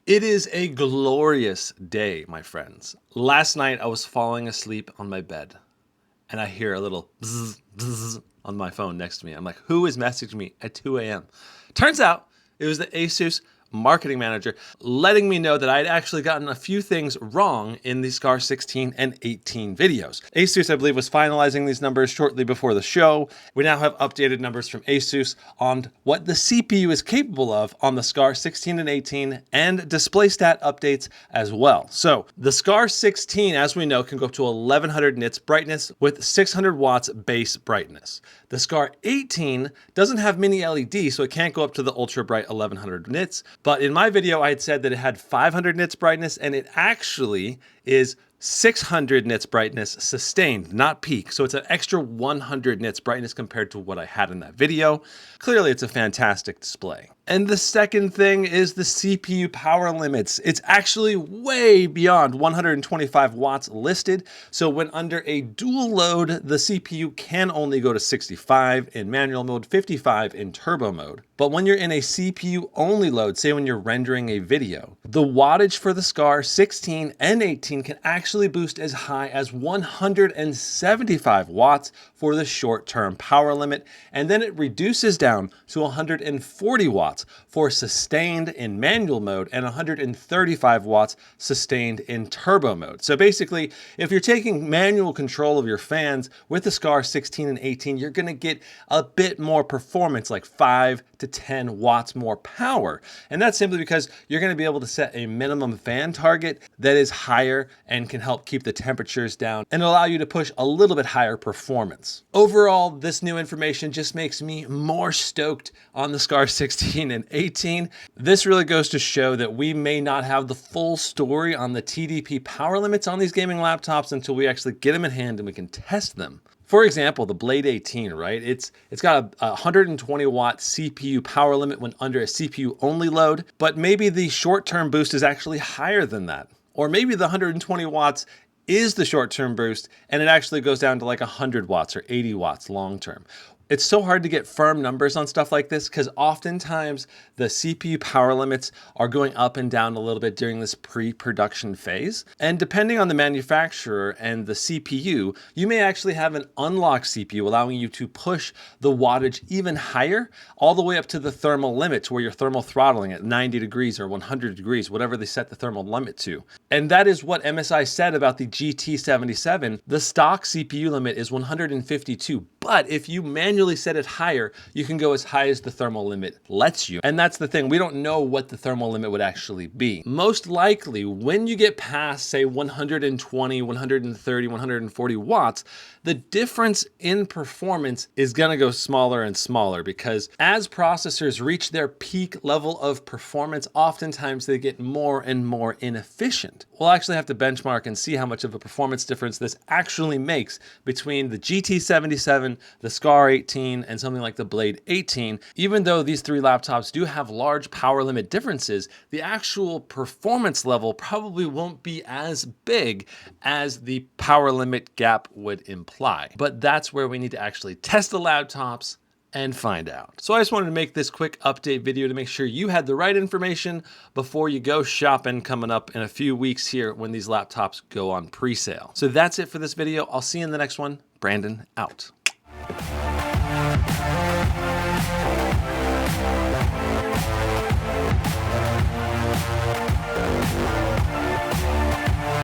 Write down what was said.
It is a glorious day, my friends. Last night I was falling asleep on my bed and I hear a little bzz, bzz on my phone next to me. I'm like, who is messaging me at 2 a.m.? Turns out it was the Asus marketing manager letting me know that I had actually gotten a few things wrong in the Scar 16 and 18 videos. Asus, I believe, was finalizing these numbers shortly before the show. We now have updated numbers from Asus on what the CPU is capable of on the Scar 16 and 18 and display stat updates as well. So the Scar 16, as we know, can go up to 1100 nits brightness with 600 watts base brightness. The Scar 18 doesn't have mini LED, so it can't go up to the ultra bright 1100 nits. But in my video, I had said that it had 500 nits brightness, and it actually is 600 nits brightness sustained, not peak. So it's an extra 100 nits brightness compared to what I had in that video. Clearly, it's a fantastic display. And the second thing is the CPU power limits. It's actually way beyond 125 watts listed. So when under a dual load, the CPU can only go to 65 in manual mode, 55 in turbo mode. But when you're in a CPU only load, say when you're rendering a video, the wattage for the Scar 16 and 18 can actually boost as high as 175 watts for the short-term power limit. And then it reduces down to 140 watts for sustained in manual mode and 135 watts sustained in turbo mode. So basically, if you're taking manual control of your fans with the Scar 16 and 18, you're gonna get a bit more performance, like 5 to 10 watts more power. And that's simply because you're gonna be able to set a minimum fan target that is higher and can help keep the temperatures down and allow you to push a little bit higher performance. Overall, this new information just makes me more stoked on the Scar 16 and 18. This really goes to show that we may not have the full story on the TDP power limits on these gaming laptops until we actually get them in hand and we can test them. For example, the Blade 18, right? It's got a 120 watt CPU power limit when under a CPU only load, but maybe the short-term boost is actually higher than that. Or maybe the 120 watts is the short-term boost and it actually goes down to like 100 watts or 80 watts long-term. It's so hard to get firm numbers on stuff like this because oftentimes the CPU power limits are going up and down a little bit during this pre-production phase. And depending on the manufacturer and the CPU, you may actually have an unlocked CPU allowing you to push the wattage even higher, all the way up to the thermal limit where you're thermal throttling at 90 degrees or 100 degrees, whatever they set the thermal limit to. And that is what MSI said about the GT77. The stock CPU limit is 152, but if you manually set it higher, you can go as high as the thermal limit lets you. And that's the thing, we don't know what the thermal limit would actually be. Most likely, when you get past, say, 120, 130, 140 watts, the difference in performance is gonna go smaller and smaller because as processors reach their peak level of performance, oftentimes they get more and more inefficient. We'll actually have to benchmark and see how much of a performance difference this actually makes between the GT77, the Scar 18, and something like the Blade 18. Even though these three laptops do have large power limit differences, the actual performance level probably won't be as big as the power limit gap would imply. But that's where we need to actually test the laptops and find out. So I just wanted to make this quick update video to make sure you had the right information before you go shopping coming up in a few weeks here when these laptops go on pre-sale. So that's it for this video. I'll see you in the next one. Brandon out.